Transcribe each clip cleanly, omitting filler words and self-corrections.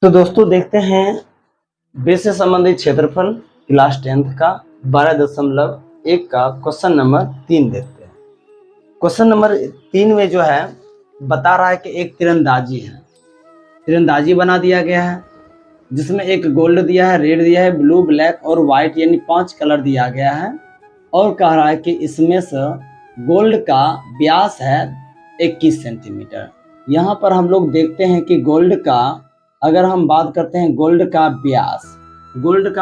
तो दोस्तों देखते हैं बेस से संबंधित क्षेत्रफल क्लास 10th का 12.1 का क्वेश्चन नंबर 3 देखते हैं। क्वेश्चन नंबर 3 में जो है बता रहा है कि एक तीरंदाजी बना दिया गया है जिसमें एक गोल्ड दिया है, रेड दिया है, ब्लू, ब्लैक और व्हाइट यानी 5 कलर दिया गया है और कह रहा है कि इसमें से गोल्ड का व्यास है 21 सेंटीमीटर। यहाँ पर हम लोग देखते हैं कि गोल्ड का अगर हम बात करते हैं गोल्ड का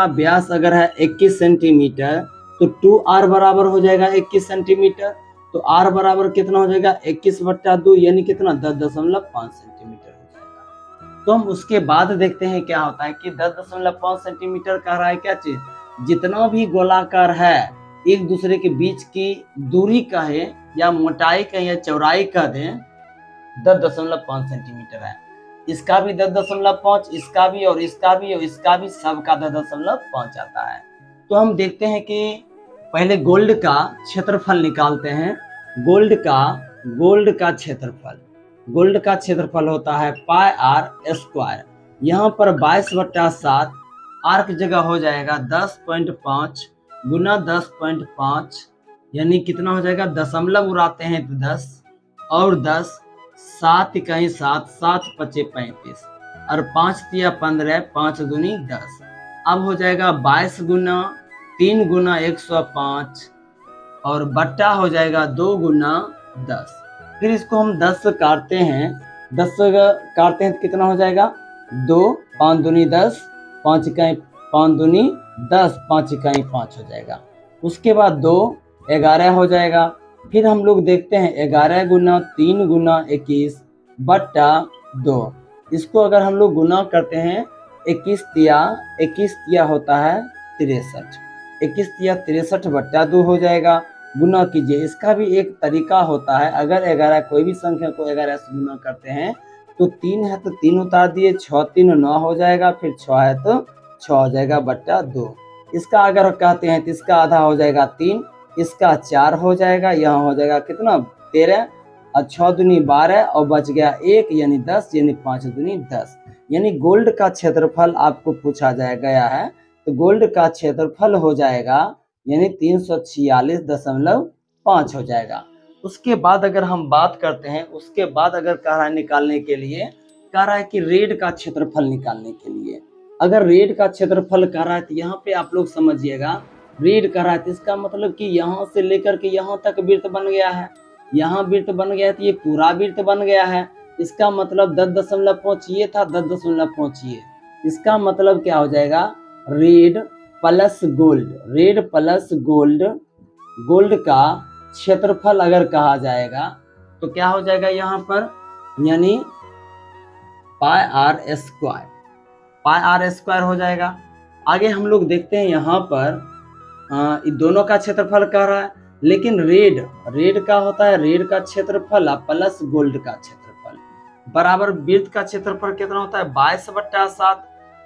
व्यास अगर है 21 सेंटीमीटर तो 2r बराबर हो जाएगा 21 सेंटीमीटर। तो r बराबर कितना हो जाएगा 21/2 यानी कितना 10.5 सेंटीमीटर हो जाएगा। तो हम उसके बाद देखते हैं क्या होता है कि 10.5 सेंटीमीटर कह रहा है क्या चीज, जितना भी गोलाकार है एक दूसरे के बीच की दूरी कहे या मोटाई कहे या चौड़ाई कह दें 10.5 सेंटीमीटर है। इसका भी 10.5, इसका भी और इसका भी और इसका भी, सबका 10.5 आता है। तो हम देखते हैं कि पहले गोल्ड का क्षेत्रफल निकालते हैं। गोल्ड का क्षेत्रफल होता है पाई आर स्क्वायर। यहाँ पर 22/7 आर की जगह हो जाएगा 10.5 गुना 10.5 यानी कितना हो जाएगा, दशमलव उड़ाते हैं तो 10 और 10, 7 कहीं 7, 7 पचे 35 और 5 तिया 15, 5 दूनी 10। अब हो जाएगा 22 गुना 3 गुना 105 और बट्टा हो जाएगा 2 गुना 10। फिर इसको हम 10 से काटते हैं, 10 से काटते हैं तो कितना हो जाएगा 2, 5 दूनी 10, 5 इकाई 5 दूनी 10, 5 इकाई 5 हो जाएगा। उसके बाद 2 11 हो जाएगा। फिर हम लोग देखते हैं 11 गुना 3 गुना 21 बट्टा 2। इसको अगर हम लोग गुना करते हैं 21 तिया होता है 63, 21 तिया 63/2 हो जाएगा। गुना कीजिए, इसका भी एक तरीका होता है। अगर 11 कोई भी संख्या को 11 से गुना करते हैं तो 3 है तो 3 उतार दिए, 6 3 9 हो जाएगा, फिर 6 है तो 6 हो जाएगा बट्टा 2। इसका अगर कहते हैं तो इसका आधा हो जाएगा 3, इसका 4 हो जाएगा, यहाँ हो जाएगा कितना 13 और 6 दूनी 12 और बच गया 1 यानी 10 यानी 5 दूनी 10। यानी गोल्ड का क्षेत्रफल आपको पूछा गया है तो गोल्ड का क्षेत्रफल हो जाएगा यानी 346.5 हो जाएगा। उसके बाद अगर हम बात करते हैं, उसके बाद अगर कह रहा है निकालने के लिए, कह रहा है कि रेड का क्षेत्रफल निकालने के लिए, अगर रेड का क्षेत्रफल कह रहा है तो यहाँ पे आप लोग समझिएगा रेड कर रहा है तो इसका मतलब कि यहाँ से लेकर के यहाँ तक वृत्त बन गया है, यहाँ वृत्त बन गया तो ये पूरा वृत्त बन गया है। इसका मतलब 10.5 ये था, 10.5 ये। इसका मतलब क्या हो जाएगा रेड प्लस गोल्ड, गोल्ड का क्षेत्रफल अगर कहा जाएगा तो क्या हो जाएगा यहाँ पर, यानी पाई आर स्क्वायर हो जाएगा। आगे हम लोग देखते हैं यहाँ पर दोनों का क्षेत्रफल कह रहा है, लेकिन रेड का होता है रेड का क्षेत्रफल प्लस गोल्ड का क्षेत्रफल बराबर वृत्त का क्षेत्रफल कितना होता है 22/7।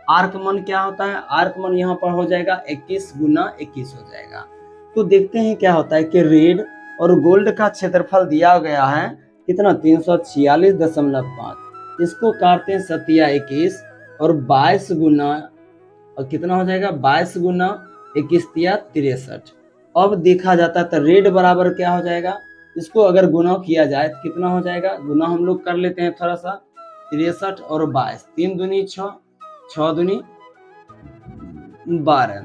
आर्क मन क्या होता है, आर्क मन यहाँ पर हो जाएगा 21 गुना 21 हो जाएगा। तो देखते हैं क्या होता है कि रेड और गोल्ड का क्षेत्रफल दिया गया है कितना 346.5। इसको काटते हैं 7 21 और 22 गुना और कितना हो जाएगा 22 गुना 21 तिया 63। अब देखा जाता है तो रेड बराबर क्या हो जाएगा, इसको अगर गुना किया जाए तो कितना हो जाएगा, गुना हम लोग कर लेते हैं थोड़ा सा, 63 और 22, 3 दूनी 6, 6 दूनी 12,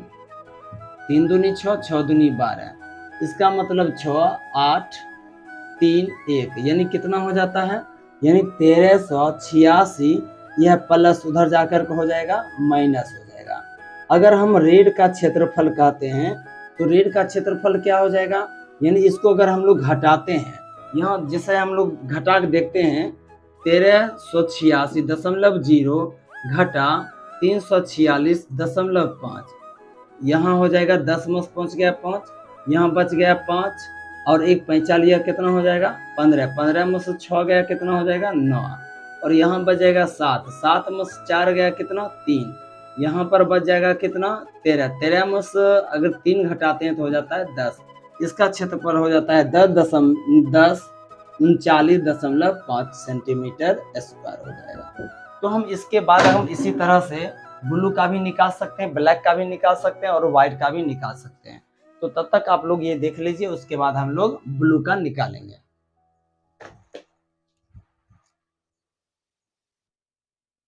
3 दूनी 6, 6 दूनी 12। इसका मतलब 6 8 3 1 यानी कितना हो जाता है, यानी 1386। यह प्लस उधर जाकर के हो जाएगा माइनस हो जाएगा। अगर हम रेड का क्षेत्रफल कहते हैं तो रेड का क्षेत्रफल क्या हो जाएगा, यानी इसको अगर हम लोग घटाते हैं, यहाँ जैसे हम लोग घटा के देखते हैं 1386.0 घटा 346.5, यहाँ हो जाएगा 10 में पहुँच गया 5, यहाँ बच गया 5 और 1 पैंचा लिया कितना हो जाएगा 15, 15 में से 6 गया कितना हो जाएगा 9 और यहाँ बच जाएगा 7, 7 में से 4 गया कितना 3, यहाँ पर बच जाएगा कितना 13, 13 में से अगर 3 घटाते हैं तो हो जाता है 10। इसका क्षेत्रफल हो जाता है 10.39.5 सेंटीमीटर स्क्वायर हो जाएगा। तो हम इसके बाद हम इसी तरह से ब्लू का भी निकाल सकते हैं, ब्लैक का भी निकाल सकते हैं और व्हाइट का भी निकाल सकते हैं। तो तब तक आप लोग ये देख लीजिए, उसके बाद हम लोग ब्लू का निकालेंगे।